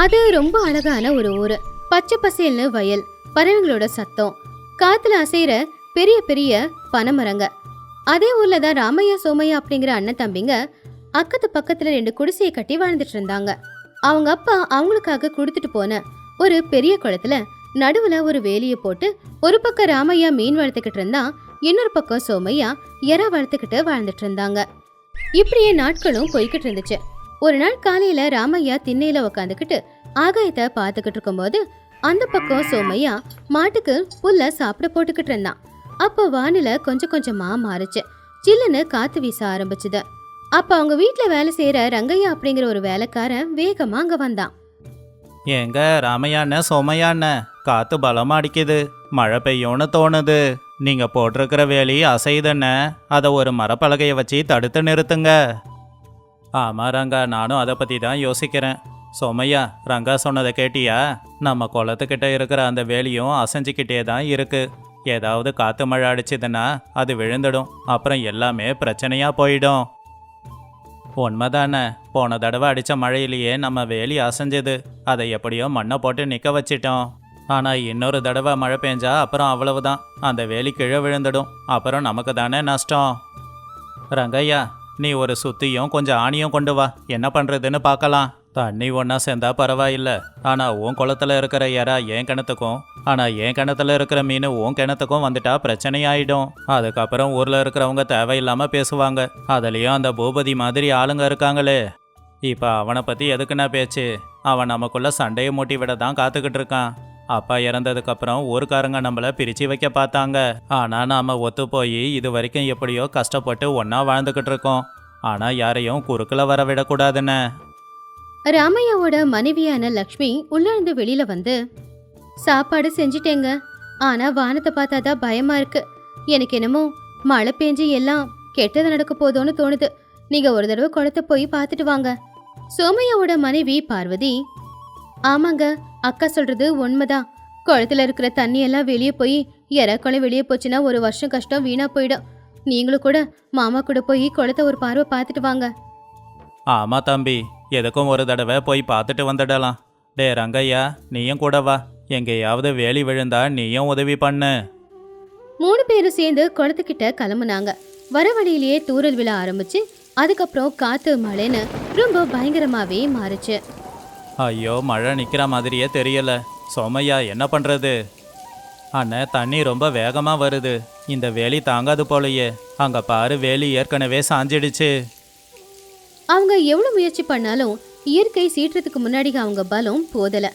அது ரொம்ப அழகான ஒரு ஊரு. பச்சை பசேல்னு வயல், பறவைங்களோட சத்தம், காத்துல அசைற பெரிய பெரிய பனைமரங்க. அதே ஊர்ல தான் ராமையா சோமையா அப்படிங்கிற அண்ணன் தம்பிங்க அக்கத்து பக்கத்துல 2 குடிசையை கட்டி வாழ்ந்துட்டு இருந்தாங்க. அவங்க அப்பா அவங்களுக்காக கொடுத்துட்டு போன ஒரு பெரிய குளத்துல நடுவுல ஒரு வேலியை போட்டு ஒரு பக்கம் ராமையா மீன் வளர்த்துக்கிட்டு இருந்தா, இன்னொரு பக்கம் சோமையா எறா வளர்த்துக்கிட்டு வாழ்ந்துட்டு இருந்தாங்க. இப்படியே நாட்களும் போய்கிட்டு இருந்துச்சு. ஒரு நாள் காலையில ராமையா திண்ணையில உக்காந்துக்கிட்டு ஆகாயத்தை பார்த்துக்கிட்டு இருக்கும்போது அந்த பக்கம் சோமையா மாட்டுக்கு புல்ல சாப்பிட போட்டுக்கிட்டு இருந்தான். அப்போ வானிலை கொஞ்சம் கொஞ்சமா மாறுச்சு. சில்லுன்னு காத்து வீச ஆரம்பிச்சுது. அப்ப அவங்க வீட்டுல வேலை செய்யற ரங்கையா அப்படிங்கிற ஒரு வேலைக்காரன் வேகமா அங்க வந்தான். ஏங்க ராமையாண்ண சோமையாண்ண, காத்து பலமா அடிக்குது, மழை பெய்யும்னு தோணுது. நீங்க போட்டிருக்கிற வேலி அசையுதுண்ண, அதை ஒரு மரப்பலகையை வச்சு தடுத்து நிறுத்துங்க. ஆமா ரங்கா, நானும் அதை பத்தி தான் யோசிக்கிறேன். சோமையா, ரங்கா சொன்னதை கேட்டியா? நம்ம குளத்துக்கிட்ட இருக்கிற அந்த வேலியும் அசைஞ்சிக்கிட்டே தான் இருக்கு. ஏதாவது காத்து மழை அடிச்சுதுன்னா அது விழுந்துடும், அப்புறம் எல்லாமே பிரச்சனையா போயிடும். உண்மைதானே, போன தடவை அடித்த மழையிலேயே நம்ம வேலி அசைஞ்சது. அதை எப்படியோ மண்ணை போட்டு நிற்க வச்சிட்டோம். ஆனால் இன்னொரு தடவை மழை பெஞ்சா அப்புறம் அவ்வளவுதான், அந்த வேலி கீழே விழுந்துடும், அப்புறம் நமக்கு தானே நஷ்டம். ரங்கையா, நீ ஒரு சுத்தியும் கொஞ்சம் ஆணியும் கொண்டு வா, என்ன பண்ணுறதுன்னு பார்க்கலாம். தண்ணி ஒன்றா சேர்ந்தா பரவாயில்லை, ஆனால் உன் குளத்துல இருக்கிற எறா என் கிணத்துக்கும், ஆனால் என் கிணத்துல இருக்கிற மீன் உன் கிணத்துக்கும் வந்துட்டா பிரச்சனையாயிடும். அதுக்கப்புறம் ஊரில் இருக்கிறவங்க தேவையில்லாமல் பேசுவாங்க. அதுலேயும் அந்த பூபதி மாதிரி ஆளுங்க இருக்காங்களே. இப்போ அவனை பற்றி எதுக்குன்னா பேச்சு? அவன் நமக்குள்ள சண்டையை மூட்டி விட தான் காத்துக்கிட்டு இருக்கான். அப்பா இறந்ததுக்கப்புறம் ஊருக்காரங்க நம்மளை பிரித்து வைக்க பார்த்தாங்க. ஆனால் நாம் ஒத்து போய் இது வரைக்கும் எப்படியோ கஷ்டப்பட்டு ஒன்றா வாழ்ந்துக்கிட்டு இருக்கோம். ஆனால் யாரையும் குறுக்கில் வர விடக்கூடாதுன்னு. ராமையாவோட மனைவியான லக்ஷ்மி உள்ள இருந்து வெளியில வந்து, சாப்பாடு செஞ்சிட்டேங்க, ஆனா வானத்தை பார்த்தாதான் பயமா இருக்கு. எனக்கு என்னமோ மழை பெஞ்சு எல்லாம் கெட்டது நடக்க போதோன்னு தோணுது. நீங்க ஒரு தடவை குளத்தை போய் பார்த்துட்டு வாங்க. சோமையாவோட மனைவி பார்வதி, ஆமாங்க, அக்கா சொல்றது உண்மைதான். குளத்துல இருக்கிற தண்ணி எல்லாம் வெளியே போய் இறக்குளம் வெளியே போச்சுன்னா ஒரு வருஷம் கஷ்டம் வீணா போயிடும். நீங்களும் கூட மாமா கூட போய் குளத்தை ஒரு பார்வை பார்த்துட்டு வாங்க. ஆமா தம்பி, எதுக்கும் ஒரு தடவை போய் பார்த்துட்டு வந்துடலாம். டே ரங்கையா, நீயும் கூட வா. எங்கேயாவது வேலி விழுந்தா நீயும் உதவி பண்ணு. 3 பேரும் சேர்ந்து குளத்துக்கிட்ட கிளம்புனாங்க. வர வழியிலேயே தூறல் விழ ஆரம்பிச்சு, அதுக்கப்புறம் காத்து மழைன்னு ரொம்ப பயங்கரமாவே மாறுச்சு. ஐயோ, மழை நிற்கிற மாதிரியே தெரியல. சோமையா, என்ன பண்ணுறது? அண்ணன், தண்ணி ரொம்ப வேகமாக வருது. இந்த வேலி தாங்காது போலையே. அங்கே பாரு, வேலி ஏற்கனவே சாஞ்சிடுச்சு. அவங்க எவ்வளவு முயற்சி பண்ணாலும் இயற்கை சீற்றத்துக்கு முன்னாடி அவங்க பலம் போதல.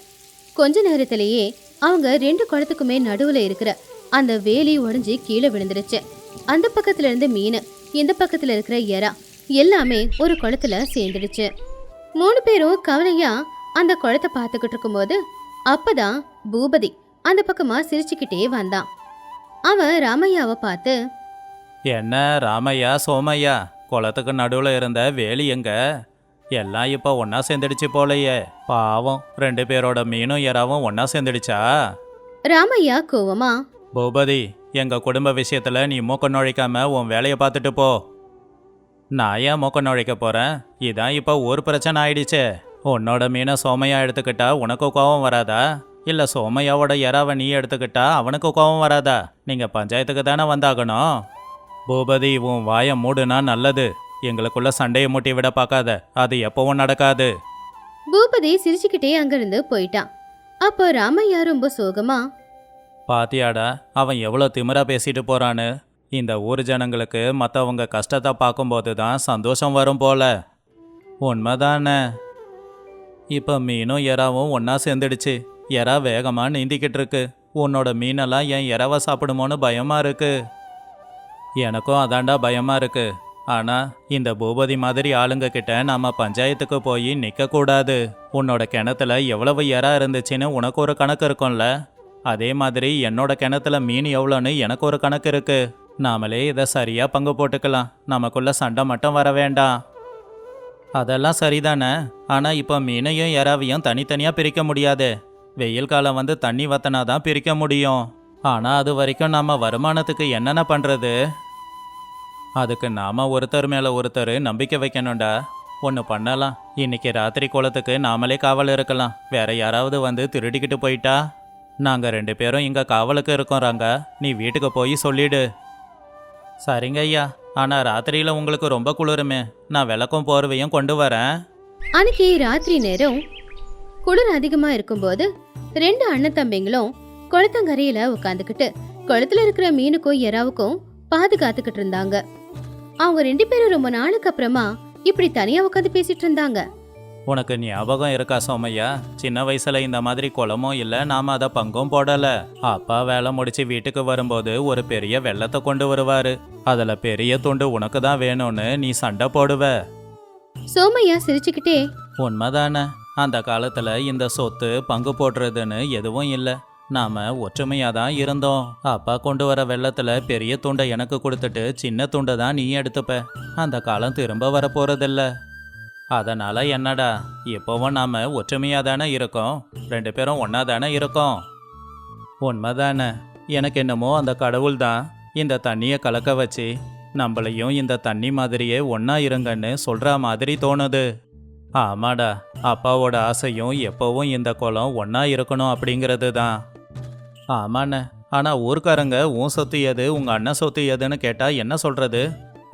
கொஞ்ச நேரத்திலேயே அவங்க 2 குளத்துக்குமே நடுவுல இருக்கிற அந்த வேலி உடைஞ்சு கீழே விழுந்துருச்சு. அந்த பக்கத்துல இருந்து மீன், இந்த பக்கத்துல இருக்கிற எறா எல்லாமே ஒரு குளத்துல சேர்ந்துடுச்சு. 3 பேரும் கவலையா அந்த குளத்தை பார்த்துக்கிட்டு இருக்கும்போது அப்பதான் பூபதி அந்த பக்கமா சிரிச்சுக்கிட்டே வந்தான். அவன் ராமையாவை பார்த்து, என்ன ராமையா சோமையா, குளத்துக்கு நடுவில் இருந்த வேலி எங்க? எல்லாம் இப்போ ஒன்றா சேர்ந்துடுச்சு போலையே. பாவம், 2 பேரோட மீனும் எறாவும் ஒன்றா சேர்ந்துடுச்சா? ராமையா கோவமா, பூபதி, எங்கள் குடும்ப விஷயத்தில் நீ மூக்க நுழைக்காம உன் வேலையை பார்த்துட்டு போ. நான் ஏன் மூக்க நுழைக்க போகிறேன்? இதான் இப்போ ஒரு பிரச்சனை ஆயிடுச்சே. உன்னோட மீனை சோமையா எடுத்துக்கிட்டா உனக்கு கோபம் வராதா? இல்லை சோமையாவோட எறாவை நீ எடுத்துக்கிட்டா அவனுக்கு கோபம் வராதா? நீங்கள் பஞ்சாயத்துக்கு தானே வந்தாகணும். பூபதி, உன் வாயை மூடுனா நல்லது. எங்களுக்குள்ள சண்டையை மூட்டி விட பார்க்காத, அது எப்பவும் நடக்காது. பூபதி சிரிச்சுக்கிட்டே அங்கிருந்து போயிட்டான். அப்போ ராமையா ரொம்ப சோகமா, பாத்தியாடா, அவன் எவ்வளோ திமிரா பேசிட்டு போறான்னு. இந்த ஊர் ஜனங்களுக்கு மற்றவங்க கஷ்டத்தை பார்க்கும்போது தான் சந்தோஷம் வரும் போல. உண்மைதானே? இப்போ மீனும் எறாவும் ஒன்றா சேர்ந்துடுச்சு. எறா வேகமாக நீந்திக்கிட்டு இருக்கு. உன்னோட மீனெல்லாம் என் எறாவை சாப்பிடுமோன்னு பயமாக இருக்கு. எனக்கும் அதாண்டா பயமாக இருக்கு. ஆனால் இந்த பூபதி மாதிரி ஆளுங்க கிட்ட நம்ம பஞ்சாயத்துக்கு போய் நிற்கக்கூடாது. உன்னோட கிணத்துல எவ்வளவு எறா இருந்துச்சுன்னு உனக்கு ஒரு கணக்கு இருக்கும்ல, அதே மாதிரி என்னோட கிணத்துல மீன் எவ்வளோன்னு எனக்கு ஒரு கணக்கு இருக்கு. நாமளே இதை சரியாக பங்கு போட்டுக்கலாம். நமக்குள்ள சண்டை மட்டும் வர வேண்டாம். அதெல்லாம் சரிதானே, ஆனால் இப்போ மீனையும் எறாவையும் தனித்தனியாக பிரிக்க முடியாது. வெயில் காலம் வந்து தண்ணி வத்தினாதான் பிரிக்க முடியும். ஆனால் அது வரைக்கும் நம்ம வருமானத்துக்கு என்னென்ன பண்ணுறது? அதுக்கு நாம் ஒருத்தர் மேலே ஒருத்தர் நம்பிக்கை வைக்கணும்டா. ஒன்று பண்ணலாம். இன்னைக்கு ராத்திரி கோலத்துக்கு நாமளே காவல் இருக்கலாம். வேற யாராவது வந்து திருடிக்கிட்டு போயிட்டா நாங்கள் 2 பேரும் இங்கே காவலுக்கு இருக்கோம் ராங்கா. நீ வீட்டுக்கு போய் சொல்லிடு. சரிங்க ஐயா, ஆனால் ராத்திரியில் உங்களுக்கு ரொம்ப குளிருமே. நான் விளக்கும் போர்வையும் கொண்டு வரேன். அன்னைக்கு ராத்திரி நேரம் குளிர் அதிகமா இருக்கும்போது 2 அண்ணன் தம்பிங்களும் குளத்தங்கரையில உட்காந்துக்கிட்டு குளத்துல இருக்கிற மீனுக்கும் எறாவுக்கும் பாதுகாத்துக்கிட்டு இருந்தாங்க. அவங்க 2 பேரும் ரொம்ப நாளுக்கு அப்புறமா இப்படி தனியா உட்காந்து பேசிட்டு இருந்தாங்க. உனக்கு ஞாபகம் இருக்கா சோமையா? சின்ன வயசுல இந்த மாதிரி குளமும் இல்லை, நாம அதை பங்கும் போடல. அப்பா வேலை முடிச்சு வீட்டுக்கு வரும்போது ஒரு பெரிய வெள்ளத்தை கொண்டு வருவாரு. அதுல பெரிய துண்டு உனக்கு தான் வேணும்னு நீ சண்டை போடுவ. சோமையா சிரிச்சுக்கிட்டே, உண்மைதானே? அந்த காலத்துல இந்த சொத்து பங்கு போடுறதுன்னு எதுவும் இல்லை. நாம ஒற்றுமையா தான் இருந்தோம். அப்பா கொண்டு வர வெள்ளத்துல பெரிய துண்டை எனக்கு கொடுத்துட்டு சின்ன துண்டை தான் நீ எடுத்துப்ப. அந்த காலம் திரும்ப வர போறதில்ல. அதனால என்னடா, இப்போவும் நாம ஒற்றுமையா தானே இருக்கோம். 2 பேரும் ஒன்னா தானே இருக்கோம். உண்மைதானே? எனக்கு என்னமோ அந்த கடவுள் தான் இந்த தண்ணியை கலக்க வச்சு நம்மளையும் இந்த தண்ணி மாதிரியே ஒன்னா இருங்கன்னு சொல்ற மாதிரி தோணுது. ஆமாடா, அப்பாவோட ஆசையும் எப்போவும் இந்த குளம் ஒன்னா இருக்கணும் அப்படிங்கிறது தான். ஆமாண்ணே, ஆனால் ஊர்க்காரங்க உன் சொத்து எது உங்க அண்ணன் சொத்து எதுன்னு கேட்டா என்ன சொல்றது?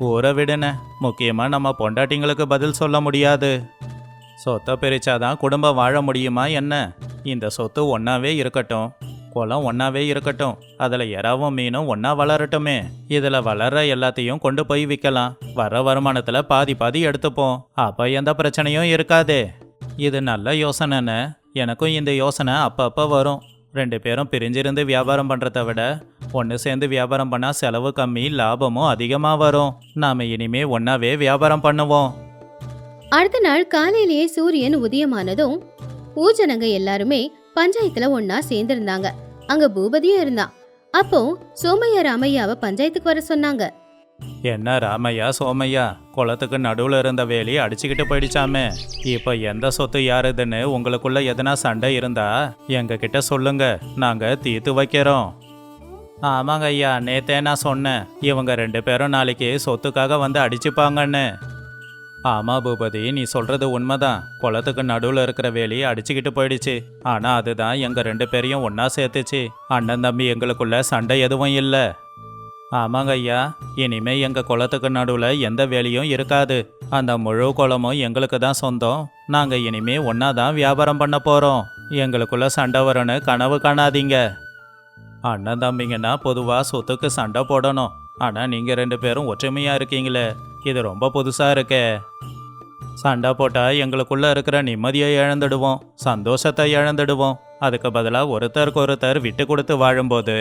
ஊரை விடுன. முக்கியமாக நம்ம பொண்டாட்டிங்களுக்கு பதில் சொல்ல முடியாது. சொத்தை பிரிச்சாதான் குடும்பம் வாழ முடியுமா என்ன? இந்த சொத்து ஒன்னாவே இருக்கட்டும், குளம் ஒன்னாவே இருக்கட்டும், அதில் எறாவும் மீனும் ஒன்னா வளரட்டுமே. இதில் வளர்ற எல்லாத்தையும் கொண்டு போய் விற்கலாம். வர வருமானத்தில் பாதி பாதி எடுத்துப்போம். அப்போ எந்த பிரச்சனையும் இருக்காதே. இது நல்ல யோசனைன்னு. எனக்கும் இந்த யோசனை அப்பப்போ வரும். 2 பேரும் பிரிஞ்சிருந்து வியாபாரம் பண்ணுறத விட ஒன்று சேர்ந்து வியாபாரம் பண்ணால் செலவு கம்மி, லாபமும் அதிகமாக வரும். நாம் இனிமே ஒன்றாவே வியாபாரம் பண்ணுவோம். அடுத்த நாள் காலையிலேயே சூரியன் உதயமானதும் ஊஜனங்க எல்லாருமே பஞ்சாயத்துல ஒன்னா சேர்ந்திருந்தாங்க. அங்க பூபதியும் இருந்தான். அப்போ சோமையா ராமையாவை பஞ்சாயத்துக்கு வர சொன்னாங்க. என்ன ராமையா சோமையா, குளத்துக்கு நடுவில் இருந்த வேலி அடிச்சுக்கிட்டு போயிடுச்சாமே. இப்போ எந்த சொத்து யாருதுன்னு உங்களுக்குள்ள எதனா சண்டை இருந்தா எங்க கிட்ட சொல்லுங்க, நாங்க தீர்த்து வைக்கிறோம். ஆமாங்க ஐயா, நேத்தே நான் சொன்னேன் இவங்க 2 பேரும் நாளைக்கு சொத்துக்காக வந்து அடிச்சுப்பாங்கன்னு. ஆமா பூபதி, நீ சொல்றது உண்மைதான். குளத்துக்கு நடுவில் இருக்கிற வேலி அடிச்சுக்கிட்டு போயிடுச்சு. ஆனா அதுதான் எங்க 2 பேரையும் ஒன்னா சேர்த்துச்சு. அண்ணன் தம்பி எங்களுக்குள்ள சண்டை எதுவும் இல்லை. ஆமாங்க ஐயா, இனிமே எங்க குளத்துக்கு நடுவில் எந்த வேலையும் இருக்காது. அந்த முழு குளமும் எங்களுக்கு தான் சொந்தம். நாங்க இனிமே ஒன்னா தான் வியாபாரம் பண்ண போறோம். எங்களுக்குள்ள சண்டை வரும்னு கனவு காணாதீங்க. அண்ணன் தம்பிங்கன்னா பொதுவா சொத்துக்கு சண்டை போடணும். ஆனா நீங்க 2 பேரும் ஒற்றுமையா இருக்கீங்களே, இது ரொம்ப புதுசா இருக்கே. சண்டை போட்டா எங்களுக்குள்ள இருக்கிற நிம்மதியை இழந்துடுவோம், சந்தோஷத்தை இழந்துடுவோம். அதுக்கு பதிலாக ஒருத்தருக்கு ஒருத்தர் விட்டு கொடுத்து வாழும்போது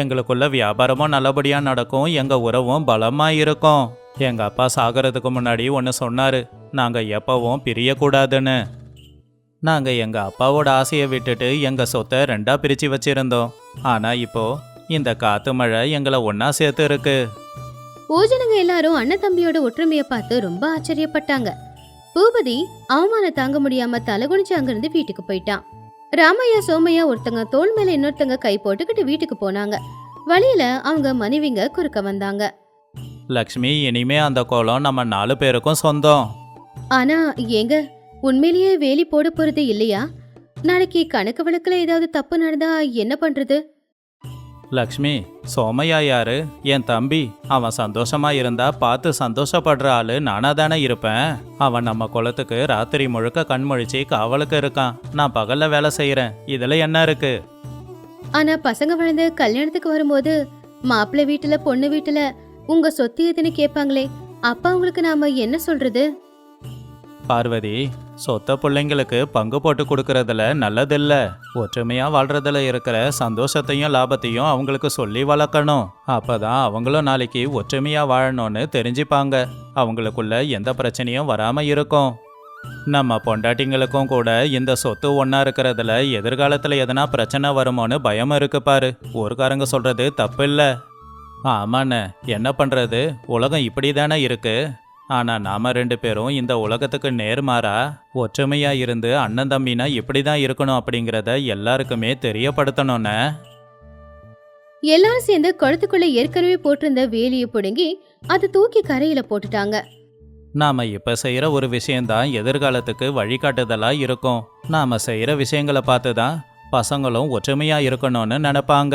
எங்களுக்குள்ள வியாபாரமும் நல்லபடியா நடக்கும், எங்க உறவும் பலமா இருக்கும். எங்க அப்பா சாகிறதுக்கு முன்னாடி ஒன்று சொன்னாரு, நாங்க எப்பவும் பிரியக்கூடாதுன்னு. நாங்க எங்க அப்பாவோட ஆசையை விட்டுட்டு எங்க சொத்தை 2ஆ பிரிச்சு வச்சிருந்தோம். ஆனா இப்போ இந்த காத்து மழை எங்களை ஒன்னா சேர்த்து இருக்கு. ஊஜனங்க எல்லாரும் அண்ணன் தம்பியோட ஒற்றுமையை பார்த்து ரொம்ப ஆச்சரியப்பட்டாங்க. பூபதி அவமானம் தாங்க முடியாம தலகுனிச்சு அங்கிருந்து வீட்டுக்கு போயிட்டான். ராமையா சோமையா ஒருத்தங்க தோள் மேல இன்னொருத்தங்க கை போட்டுக்கிட்டு வீட்டுக்கு போனாங்க. வழியில அவங்க மனைவிங்க குறுக்க வந்தாங்க. லக்ஷ்மி, இனிமே அந்த கோலம் நம்ம 4 பேருக்கும் சொந்தம். ஆனா ஏங்க, உண்மையிலேயே வேலி போட போறது இல்லையா? நாளைக்கு கணக்கு வழக்குல ஏதாவது தப்பு நடந்தா என்ன பண்றது? லக்ஷ்மி, சோமையா யாரு? என் தம்பி. அவன் சந்தோஷமா இருந்தா பார்த்து சந்தோஷப்படுற ஆளு நானா தானே இருப்பேன். அவன் நம்ம குளத்துக்கு ராத்திரி முழுக்க கண்முழிச்சு காவலுக்கு இருக்கான். நான் பகல்ல வேலை செய்யறேன். இதுல என்ன இருக்கு? ஆனா பசங்க வளர்ந்து கல்யாணத்துக்கு வரும்போது மாப்பிள்ளை வீட்டுல பொண்ணு வீட்டுல உங்க சொத்து எதுன்னு கேட்பாங்களே, அப்ப அவங்களுக்கு நாம என்ன சொல்றது? பார்வதி, சொத்த பிள்ளைங்களுக்கு பங்கு போட்டு கொடுக்கறதுல நல்லதில்ல. ஒற்றுமையா வாழ்றதுல இருக்கிற சந்தோஷத்தையும் லாபத்தையும் அவங்களுக்கு சொல்லி வளர்க்கணும். அப்பதான் அவங்களும் நாளைக்கு ஒற்றுமையா வாழணும்னு தெரிஞ்சுப்பாங்க. அவங்களுக்குள்ள எந்த பிரச்சனையும் வராம இருக்கும். நம்ம பொண்டாட்டிங்களுக்கும் கூட இந்த சொத்து ஒன்னா இருக்கிறதுல எதிர்காலத்துல எதனா பிரச்சனை வருமோன்னு பயம் இருக்கு பாரு. ஊர்க்காரங்க சொல்றது தப்பு இல்ல. ஆமாண்ணே, என்ன பண்றது, உலகம் இப்படி தானே இருக்கு. ஆனா நாம 2 பேரும் இந்த உலகத்துக்கு நேர்மாறா ஒற்றுமையா இருந்து அண்ணன் தம்பினா இப்படிதான் இருக்கணும் அப்படிங்கிறத எல்லாருக்குமே தெரியப்படுத்தணும்னு. எல்லாரும் சேர்ந்து குளத்துக்குள்ள ஏற்கனவே போட்டிருந்த வேலியை பிடுங்கி அதை தூக்கி கரையில போட்டுட்டாங்க. நாம இப்ப செய்யற ஒரு விஷயம்தான் எதிர்காலத்துக்கு வழிகாட்டுதலா இருக்கும். நாம செய்யற விஷயங்களை பார்த்து தான் பசங்களும் ஒற்றுமையா இருக்கணும்னு நினைப்பாங்க.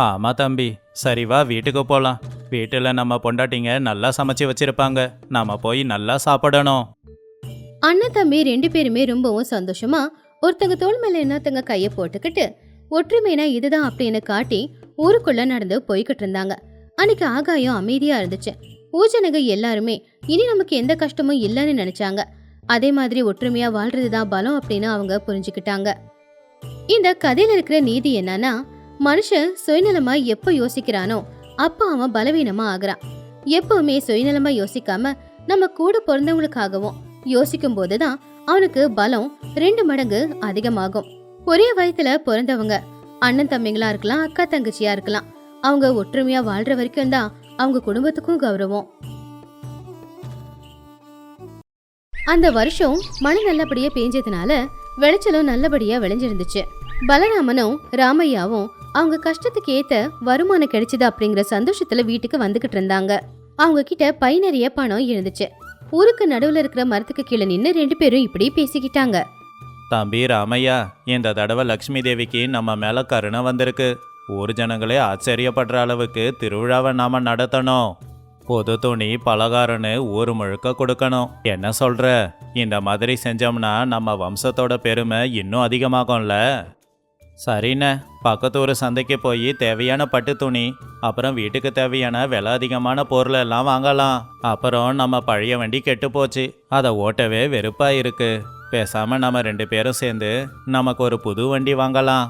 ஆமா தம்பி, சரி வா வீட்டுக்கு போலாம். வீட்டுல நம்ம பொண்டாட்டிங்க நல்லா சமைச்சு வச்சிருப்பாங்க. நாம போய் நல்லா சாப்பிடணும். அண்ணன் தம்பி 2 பேருமே ரொம்பவும் சந்தோஷமா ஒருத்தங்க தோள் மேல இன்னொருத்தங்க கைய போட்டுக்கிட்டு ஒற்றுமைனா இதுதான் அப்படின்னு காட்டி ஊருக்குள்ள நடந்து போய்கிட்டு இருந்தாங்க. அன்னைக்கு ஆகாயம் அமைதியா இருந்துச்சு. ஊஜனங்க எல்லாருமே இனி நமக்கு எந்த கஷ்டமும் இல்லைன்னு நினைச்சாங்க. அதே மாதிரி ஒற்றுமையா வாழ்றதுதான் பலம் அப்படின்னு அவங்க புரிஞ்சுக்கிட்டாங்க. இந்த கதையில இருக்கிற நீதி என்னன்னா, மனுஷன் சுயநலமா எப்ப யோசிக்கிறானோ அப்ப அவன் பலவீனமா ஆகுறான். எப்பவுமே சுயநலமா யோசிக்காம நம்ம கூட பிறந்தவங்களுக்காகவும் யோசிக்கும் போதுதான் அவனுக்கு பலம் 2 மடங்கு அதிகமாகும். ஒரே வயத்துல பிறந்தவங்க அண்ணன் தம்பிங்களா இருக்கலாம், அக்கா தங்கச்சியா இருக்கலாம். அவங்க ஒற்றுமையா வாழ்ற வரைக்கும் தான் அவங்க குடும்பத்துக்கும் கௌரவம். அந்த வருஷம் மழை நல்லபடியா பெஞ்சதுனால விளைச்சலும் நல்லபடியா விளைஞ்சிருந்துச்சு. பலராமனும் ராமையாவும் அவங்க கஷ்டத்துக்கு ஏத்த வருமானம் கிடைச்சது அப்படிங்கிற சந்தோஷத்துல வீட்டுக்கு வந்துகிட்டு இருந்தாங்க. அவங்க கிட்ட பை நிறைய பணம் இருந்துச்சு. ஊருக்கு நடுவுல இருக்கிற மரத்துக்கு கீழே நின்னு 2 பேரும் இப்படி பேசிக்கிட்டாங்க. தம்பி ராமையா, இந்த தடவை லக்ஷ்மி தேவிக்கு நம்ம மேல கருணை வந்திருக்கு. ஊர் ஜனங்களே ஆச்சரியப்படுற அளவுக்கு திருவிழாவை நாம நடத்தணும். புது துணி பலகாரன்னு ஊர் முழுக்க கொடுக்கணும். என்ன சொல்ற? இந்த மாதிரி செஞ்சோம்னா நம்ம வம்சத்தோட பெருமை இன்னும் அதிகமாகும்ல. சரிண்ணே, பக்கத்து ஒரு சந்தைக்கு போய் தேவையான பட்டு துணி, அப்புறம் வீட்டுக்கு தேவையான விலை அதிகமான பொருள் எல்லாம் வாங்கலாம். அப்புறம் நம்ம பழைய வண்டி கெட்டு போச்சு, அதை ஓட்டவே வெறுப்பா இருக்கு. பேசாம நம்ம 2 பேரும் சேர்ந்து நமக்கு ஒரு புது வண்டி வாங்கலாம்.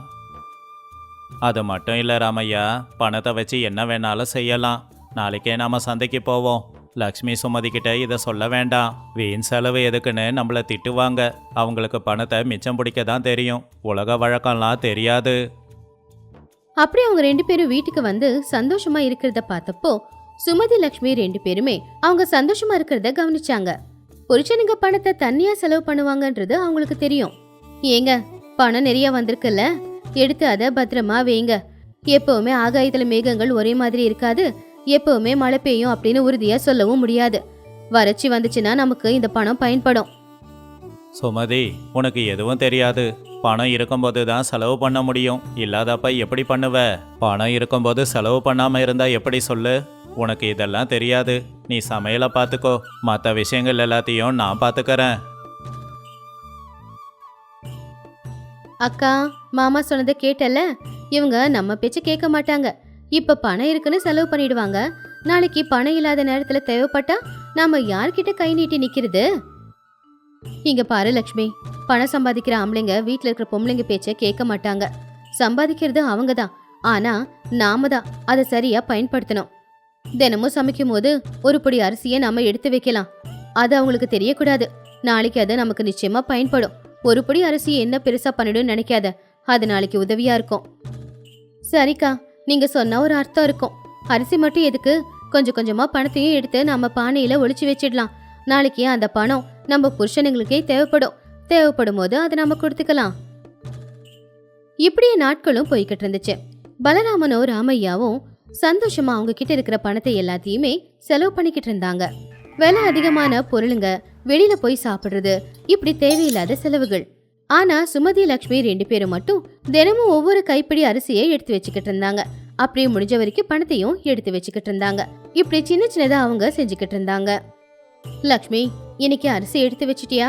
அது மட்டும் இல்லை ராமையா, பணத்தை வச்சு என்ன வேணாலும் செய்யலாம். நாளைக்கே நாம சந்தைக்கு போவோம். லக்ஷ்மி சுமதி கிட்ட இதை சொல்ல வேண்டாம். வீண் செலவு எதுக்குன்னு நம்மளை திட்டுவாங்க. அவங்களுக்கு பணத்தை மிச்சம் பிடிக்க தான் தெரியும், உலக வழக்கம்லாம் தெரியாது. அப்படி அவங்க 2 பேரும் வீட்டுக்கு வந்து சந்தோஷமா இருக்கிறத பார்த்தப்போ சுமதி லக்ஷ்மி 2 பேருமே அவங்க சந்தோஷமா இருக்கிறத கவனிச்சாங்க. புருஷனுங்க பணத்தை தனியா செலவு பண்ணுவாங்கன்றது அவங்களுக்கு தெரியும். ஏங்க, பணம் நிறைய வந்திருக்குல்ல, எடுத்து அதை பத்திரமா வைங்க. எப்பவுமே ஆகாயத்துல மேகங்கள் ஒரே மாதிரி இருக்காது, எப்பவுமே மழை பெய்யும் அப்படின்னு உறுதியா சொல்லவும் முடியாது. வறட்சி வந்துச்சுன்னா நமக்கு இந்த பணம் பயன்படும். சுமதி, உனக்கு எதுவும் தெரியாது. பணம் இருக்கும்போது தான் செலவு பண்ண முடியும், இல்லாதப்ப எப்படி பண்ணுவ? பணம் இருக்கும்போது செலவு பண்ணாம இருந்தா எப்படி சொல்லு? உனக்கு இதெல்லாம் தெரியாது. நீ சமையலை பார்த்துக்கோ, மற்ற விஷயங்கள் எல்லாத்தையும் நான் பார்த்துக்கறேன். அக்கா, மாமா சொன்னதை கேட்டல, இவங்க நம்ம பேச்ச கேட்க மாட்டாங்க. இப்ப பணம் இருக்குன்னு செலவு பண்ணிடுவாங்க. நாளைக்கு பணம் இல்லாத நேரத்துல தேவைப்பட்டா நாம யார்கிட்ட கை நீட்டி நிக்கிறது? இங்க பாரு லக்ஷ்மி, பணம் சம்பாதிக்கிற ஆம்பளைங்க வீட்டுல இருக்கிற பொம்பளைங்க பேச்ச கேட்க மாட்டாங்க. சம்பாதிக்கிறது அவங்க தான், ஆனா நாம தான் அதை சரியா பயன்படுத்தணும். தினமும் சமைக்கும் போது ஒரு பொடி அரிசியை நாம எடுத்து வைக்கலாம். அது அவங்களுக்கு தெரியக்கூடாது. நாளைக்கு அது நமக்கு நிச்சயமா பயன்படும். ஒரு பொடி அரிசியை என்ன பெருசா பண்ணிடுன்னு நினைக்காத, அது நாளைக்கு உதவியா இருக்கும். சரிக்கா, நீங்க சொன்னா ஒரு அர்த்தம் இருக்கும். அரிசி மட்டும் எதுக்கு, கொஞ்சம் கொஞ்சமா பணத்தையும் எடுத்து நம்ம பானையில ஒளிச்சு வச்சிடலாம். நாளைக்கு அந்த பணம் நம்ம புருஷனுங்களுக்கே தேவைப்படும் போது அதை நம்ம கொடுத்துக்கலாம். இப்படியே நாட்களும் போய்கிட்டு இருந்துச்சு. பலராமனும் ராமையாவும் சந்தோஷமா அவங்க கிட்ட இருக்கிற பணத்தை எல்லாத்தையுமே செலவு பண்ணிக்கிட்டு இருந்தாங்க. விலை அதிகமான பொருளுங்க, வெளியில போய் சாப்பிடுறது, இப்படி தேவையில்லாத செலவுகள். ஆனா சுமதி லக்ஷ்மி 2 பேரும் மட்டும் தினமும் ஒவ்வொரு கைப்பிடி அரிசியை எடுத்து வச்சுக்கிட்டு இருந்தாங்க. அப்படியே முடிஞ்ச வரைக்கும் பணத்தையும் எடுத்து வச்சுக்கிட்டு இருந்தாங்க. இப்படி சின்ன சின்னதா அவங்க செஞ்சுக்கிட்டு இருந்தாங்க. லக்ஷ்மி, இன்னைக்கு அரிசி எடுத்து வச்சிட்டியா?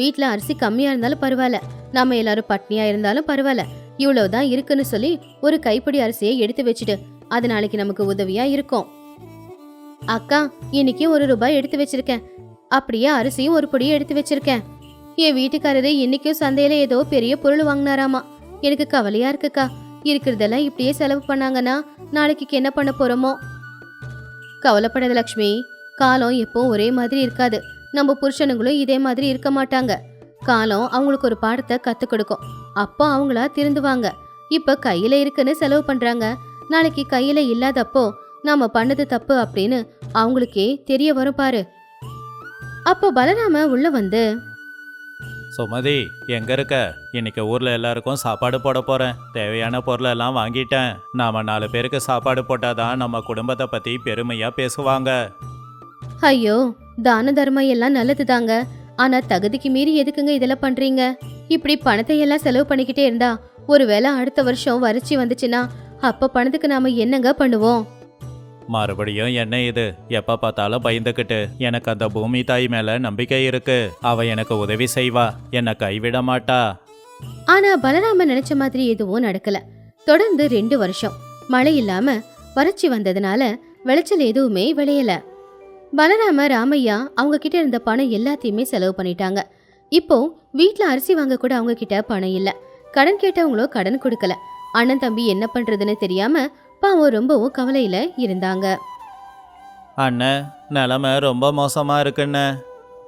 வீட்டுல அரிசி கம்மியா இருந்தாலும் பரவாயில்ல, நம்ம எல்லாரும் பட்னியா இருந்தாலும் பரவாயில்ல, இவ்வளவுதான் இருக்குன்னு சொல்லி ஒரு கைப்பிடி அரிசியை எடுத்து வச்சுட்டு, அது நாளைக்கு நமக்கு உதவியா இருக்கும். அக்கா, இன்னைக்கு 1 ரூபாய் எடுத்து வச்சிருக்கேன். அப்படியே அரிசியும் ஒரு பொடியை எடுத்து வச்சிருக்கேன். என் வீட்டுக்காரரு இன்னைக்கும் சந்தையில ஏதோ பெரிய பொருள் வாங்கினாராமா. எனக்கு கவலையா இருக்குக்கா. இருக்கிறதெல்லாம் இப்படியே செலவு பண்ணாங்கன்னா நாளைக்கு என்ன பண்ண போறோமோ? கவலைப்படாத லக்ஷ்மி, காலம் எப்போ ஒரே மாதிரி இருக்காது. நம்ம புருஷனுங்களும் இதே மாதிரி இருக்க மாட்டாங்க. காலம் அவங்களுக்கு ஒரு பாடத்தை கத்து கொடுக்கும். அப்போ அவங்களா திருந்துவாங்க. இப்ப கையில இருக்குன்னு செலவு பண்றாங்க, நாளைக்கு கையில இல்லாதப்போ நாம பண்ணது தப்பு அப்படின்னு அவங்களுக்கே தெரிய வரும் பாரு. அப்போ பலராம உள்ள வந்து, சுமதி, எங்க இருக்க? இன்னைக்கு ஊர்ல எல்லாருக்கும் சாப்பாடு போட போறேன். தேவையான பொருளெல்லாம் வாங்கிட்டேன். நாம 4 பேருக்கு சாப்பாடு போட்டாதான் நம்ம குடும்பத்தை பத்தி பெருமையா பேசுவாங்க. ஐயோ, தான தர்மம் எல்லாம் நல்லதுதாங்க. ஆனா தகுதிக்கு மீறி எதுக்குங்க இதெல்லாம் பண்றீங்க? இப்படி பணத்தை எல்லாம் செலவு பண்ணிக்கிட்டே இருந்தா ஒருவேளை அடுத்த வருஷம் வறட்சி வந்துச்சுன்னா அப்ப பணத்துக்கு நாம என்னங்க பண்ணுவோம்? மறுபடியும் என்ன இது? எப்ப பார்த்தாலும் பயந்துக்கிட்டு. எனக்கு அந்த பூமி தாய் மேல நம்பிக்கை இருக்கு. அவ எனக்கு உதவி செய்வா, என்னை கைவிட மாட்டா. ஆனா பலராம நினைச்ச மாதிரி எதுவும் நடக்கல. தொடர்ந்து 2 வருஷம் மழை இல்லாம வறட்சி வந்ததுனால விளைச்சல் எதுவுமே விளையல. பலராம ராமையா அவங்க கிட்ட இருந்த பணம் எல்லாத்தையுமே செலவு பண்ணிட்டாங்க. இப்போ வீட்ல அரிசி வாங்க கூட அவங்க கிட்ட பணம் இல்ல. கடன் கேட்டவங்களோ கடன் கொடுக்கல. அண்ணன் தம்பி என்ன பண்றதுன்னு தெரியாம பாவம் ரொம்பவும் கவலையில இருந்தாங்க. அண்ணன், நிலமை ரொம்ப மோசமா இருக்குன்னு.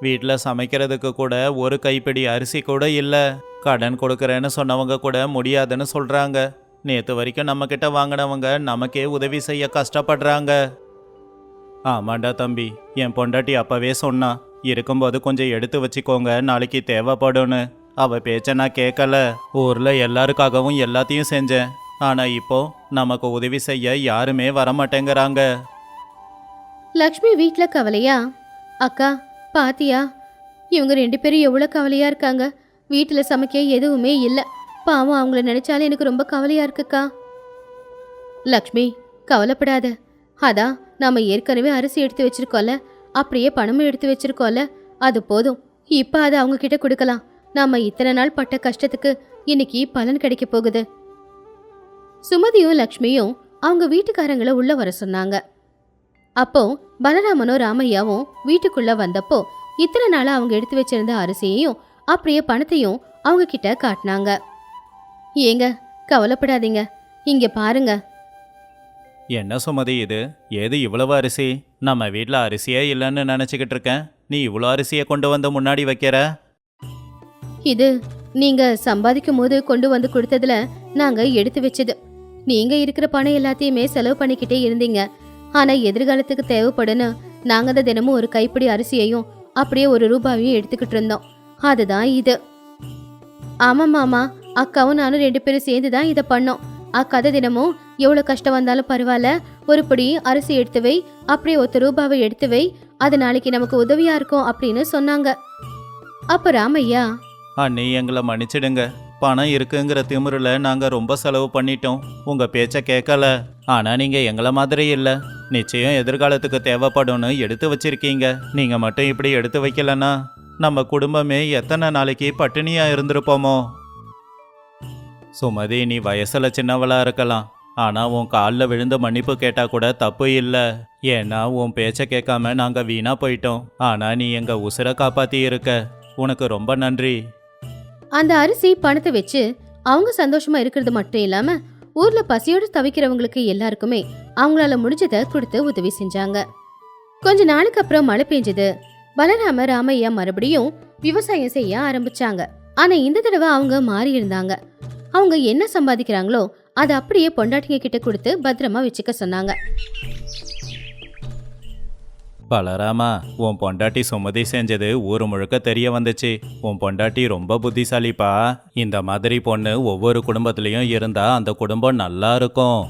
வீட்டில் சமைக்கிறதுக்கு கூட ஒரு கைப்பிடி அரிசி கூட இல்லை. கடன் கொடுக்குறேன்னு சொன்னவங்க கூட முடியாதுன்னு சொல்றாங்க. நேற்று வரைக்கும் நம்ம கிட்ட வாங்கினவங்க நமக்கே உதவி செய்ய கஷ்டப்படுறாங்க. ஆமாண்டா தம்பி, என் பொண்டாட்டி அப்பவே சொன்னா, இருக்கும்போது கொஞ்சம் எடுத்து வச்சுக்கோங்க, நாளைக்கு தேவைப்படும்னு. அவ பேச்ச நான் கேட்கல. ஊர்ல எல்லாருக்காகவும் எல்லாத்தையும் செஞ்சேன். ஆனா இப்போ நமக்கு உதவி செய்ய யாருமே வரமாட்டேங்கிறாங்க. லக்ஷ்மி வீட்ல கவலையா? அக்கா பாத்தியா, இவங்க 2 பேரும் எவ்வளவு கவலையா இருக்காங்க. வீட்டுல சமைக்க எதுவுமே இல்ல. பாவம், அவங்கள நினைச்சாலே எனக்கு ரொம்ப கவலையா இருக்குக்கா. லக்ஷ்மி, கவலைப்படாத. அதான் நாம ஏற்கனவே அரிசி எடுத்து வச்சிருக்கோம்ல, அப்படியே பணமும் எடுத்து வச்சிருக்கோம்ல, அது போதும். இப்ப அதை அவங்க கிட்ட கொடுக்கலாம். நாம இத்தனை நாள் பட்ட கஷ்டத்துக்கு இன்னைக்கு பலன் கிடைக்க போகுது. சுமதியும் லக்ஷ்மியும் அவங்க வீட்டுக்காரங்களை உள்ள வர சொன்னாங்க. அப்போ பலராமனும் ராமையாவும் வீட்டுக்குள்ள வந்தப்போ இத்தனை நாளா அவங்க எடுத்து வச்சிருந்த அரிசியையும் அப்படியே பணத்தையும் அவங்க கிட்ட காட்டினாங்க. ஏங்க, கவலைப்படாதீங்க, இங்க பாருங்க. என்ன சுமதி இது? ஏது இவ்வளவு அரிசி? நம்ம வீட்டில் அரிசியே இல்லைன்னு நினச்சிக்கிட்டு இருக்கேன். நீ இவ்வளோ அரிசியை கொண்டு வந்து முன்னாடி வைக்கிற? இது நீங்க சம்பாதிக்கும் போது கொண்டு வந்து கொடுத்ததுல நாங்க எடுத்து வச்சது. நீங்க இருக்கிற பணம் எல்லாத்தையுமே செலவு பண்ணிக்கிட்டே இருந்தீங்க. ஆனா எதிர்காலத்துக்கு தேவைப்படுன்னு நாங்க தான் தினமும் ஒரு கைப்பிடி அரிசியையும் அப்படியே 1 ரூபாயையும் எடுத்துக்கிட்டு இருந்தோம். அதுதான் இது. ஆமா மாமா, அக்காவும் நானும் 2 பேரும் சேர்ந்து தான் இதை பண்ணோம். அக்கா தான் தினமும் எவ்வளவு கஷ்டம் வந்தாலும் பரவாயில்ல, ஒரு படி அரிசி எடுத்து வை, அப்படியே 1 ரூபாவை எடுத்து வை, அது நாளைக்கு நமக்கு உதவியா இருக்கும் அப்படின்னு சொன்னாங்க. அப்ப ராமையா, அண்ணி எங்களை மன்னிச்சிடுங்க. பணம் இருக்குங்கிற திமிரில் நாங்கள் ரொம்ப செலவு பண்ணிட்டோம். உங்கள் பேச்சை கேட்கல. ஆனால் நீங்கள் எங்களை மாதிரி இல்லை. நிச்சயம் எதிர்காலத்துக்கு தேவைப்படும்னு எடுத்து வச்சிருக்கீங்க. நீங்கள் மட்டும் இப்படி எடுத்து வைக்கலன்னா நம்ம குடும்பமே எத்தனை நாளைக்கு பட்டினியாக இருந்திருப்போமோ? சுமதி, நீ வயசில் சின்னவளா இருக்கலாம். ஆனால் உன் காலில் விழுந்து மன்னிப்பு கேட்டால் கூட தப்பு இல்லை. ஏன்னா உன் பேச்சை கேட்காம நாங்கள் வீணாக போயிட்டோம். ஆனால் நீ எங்கள் உசுரை காப்பாற்றி இருக்க. உனக்கு ரொம்ப நன்றி. அந்த அரிசி பணத்தை வச்சு அவங்க சந்தோஷமா இருக்கிறது மட்டும் இல்லாம ஊர்ல பசியோடு தவிக்கிறவங்களுக்கு எல்லாருக்குமே அவங்களால முடிஞ்சதை கொடுத்து உதவி செஞ்சாங்க. கொஞ்ச நாளுக்கு அப்புறம் மழை பெஞ்சது. பலராம ராமையா மறுபடியும் விவசாயம் செய்ய ஆரம்பிச்சாங்க. ஆனா இந்த தடவை அவங்க மாறி இருந்தாங்க. அவங்க என்ன சம்பாதிக்கிறாங்களோ அதை அப்படியே பொண்டாட்டிங்க கிட்ட கொடுத்து பத்திரமா வச்சுக்க சொன்னாங்க. பலராமா, உன் பொண்டாட்டி சுமதி செஞ்சது ஊர் முழுக்க தெரிய வந்துச்சு. உன் பொண்டாட்டி ரொம்ப புத்திசாலிப்பா. இந்த மாதிரி பொண்ணு ஒவ்வொரு குடும்பத்திலையும் இருந்தா அந்த குடும்பம் நல்லா இருக்கும்.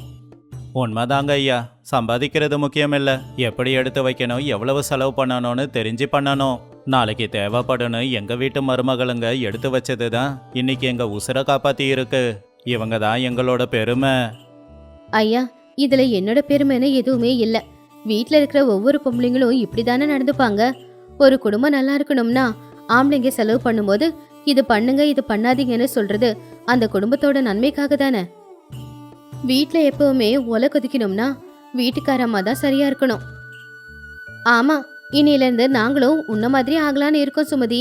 உண்மைதாங்க ஐயா. சம்பாதிக்கிறது முக்கியம் இல்லை, எப்படி எடுத்து வைக்கணும், எவ்வளவு செலவு பண்ணணும்னு தெரிஞ்சு பண்ணணும். நாளைக்கு தேவைப்படணும். எங்க வீட்டு மருமகளுங்க எடுத்து வச்சது தான் இன்னைக்கு எங்க உசுரை காப்பாத்தி இருக்கு. இவங்க தான் எங்களோட பெருமை. ஐயா, இதுல என்னோட பெருமைன்னு எதுவுமே இல்ல. வீட்ல இருக்கிற ஒவ்வொரு பொம்பளைங்களும் இப்படிதானே நடந்துப்பாங்க. ஒரு குடும்பம் நல்லா இருக்கணும்னா ஆம்பளைங்க செலவு பண்ணும்போது இது பண்ணுங்க இது பண்ணாதீங்கன்னு சொல்றது அந்த குடும்பத்தோட நன்மைக்காக தானே. வீட்ல எப்பவுமே ஒலை கொதிக்கணும்னா வீட்டுக்காரம்மா தான் சரியா இருக்கணும். ஆமா, இன்னையில இருந்து நாங்களும் உன்ன மாதிரி ஆகலான்னு இருக்கோம் சுமதி.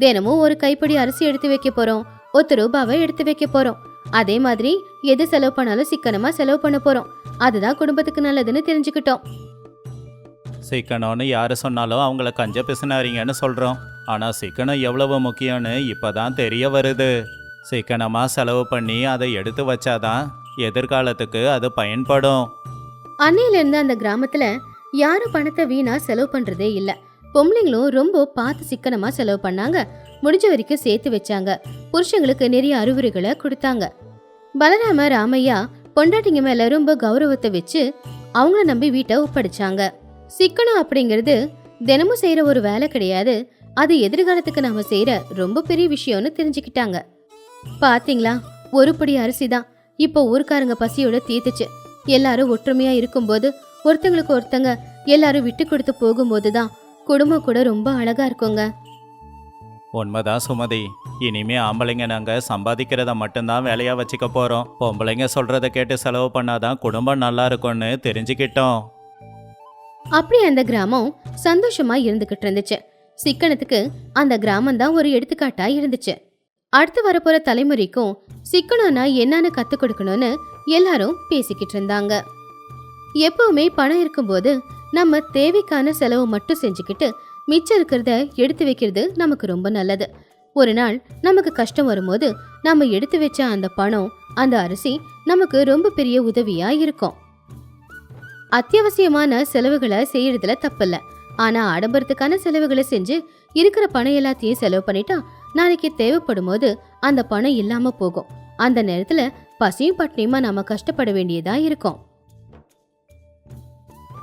தினமும் ஒரு கைப்பிடி அரிசி எடுத்து வைக்க போறோம், 1 ரூபாவை எடுத்து வைக்க போறோம். அதே மாதிரி எது செலவு பண்ணாலும் சிக்கனமா செலவு பண்ண போறோம். அதுதான் குடும்பத்துக்கு நல்லதுன்னு தெரிஞ்சுக்கிட்டோம். சிக்கனம்னு யாரு சொன்னாலும் அவங்கள கஞ்ச பிசுனாரிங்கன்னு சொல்றோம். ஆனா சிக்கனம் எவ்வளவு முக்கியம்னு இப்பதான் தெரிய வருது. சிக்கனமா செலவு பண்ணி அதை எடுத்து வச்சாதான் எதிர்காலத்துக்கு அது பயன்படும். அன்னையில இருந்து அந்த கிராமத்துல யாரும் பணத்தை வீணா செலவு பண்றதே இல்ல. பொம்பளைங்களும் ரொம்ப பார்த்து சிக்கனமா செலவு பண்ணாங்க. முடிஞ்ச வரைக்கும் சேர்த்து வச்சாங்க. புருஷங்களுக்கு நிறைய அறிவுரைகளை கொடுத்தாங்க. பலராம ராமையா பொண்டாட்டிங்க மேல ரொம்ப கௌரவத்தை வச்சு அவங்கள நம்பி வீட்டை ஒப்படைச்சாங்க. சிக்கனம் அப்படிங்கிறது தினமும் செய்யற ஒரு வேலை கிடையாது, அது எதிர்காலத்துக்கு நாம செய்யற ரொம்ப பெரிய விஷயம்னு தெரிஞ்சுக்கிட்டாங்க. பாத்தீங்களா, ஒரு படி அரிசி தான் இப்போ ஊர்க்காரங்க பசியோட தீத்துச்சு. எல்லாரும் ஒற்றுமையா இருக்கும்போது, ஒருத்தங்களுக்கு ஒருத்தங்க எல்லாரும் விட்டு கொடுத்து போகும்போதுதான் குடும்பம் கூட ரொம்ப அழகா இருக்குங்க. உண்மைதான் சுமதி. இனிமே ஆம்பளைங்க நாங்க சம்பாதிக்கிறத மட்டும்தான் வேலையா வச்சுக்க போறோம். பொம்பளைங்க சொல்றத கேட்டு செலவு பண்ணாதான் குடும்பம் நல்லா இருக்கும்னு தெரிஞ்சுக்கிட்டோம். அப்படி அந்த கிராமம் சந்தோஷமா இருந்துகிட்டு இருந்துச்சு. சிக்கனத்துக்கு அந்த கிராமம் தான் ஒரு எடுத்துக்காட்டா இருந்துச்சு. அடுத்து வரப்போற தலைமுறைக்கும் சிக்கனம்னா என்னன்னு கத்து கொடுக்கணும்னு எல்லாரும் பேசிக்கிட்டு இருந்தாங்க. எப்பவுமே பணம் இருக்கும்போது நம்ம தேவைக்கான செலவு மட்டும் செஞ்சுக்கிட்டு மிச்சம் இருக்கிறத எடுத்து வைக்கிறது நமக்கு ரொம்ப நல்லது. ஒரு நாள் நமக்கு கஷ்டம் வரும்போது நம்ம எடுத்து வச்ச அந்த பணம், அந்த அரிசி நமக்கு ரொம்ப பெரிய உதவியா இருக்கும். அத்தியாவசியமான செலவுகளை செய்யறதுல தப்பில்ல. ஆனா ஆடம்பரத்துக்கான செலவுகளை செஞ்சு இருக்கிற பணம் எல்லாத்தையும் செலவு பண்ணிட்டா நாளைக்கு தேவைப்படும் போது அந்த பணம் இல்லாம போகும். அந்த நேரத்துல பசியும் பட்டினியுமா நாம கஷ்டப்பட வேண்டியதா இருக்கும்.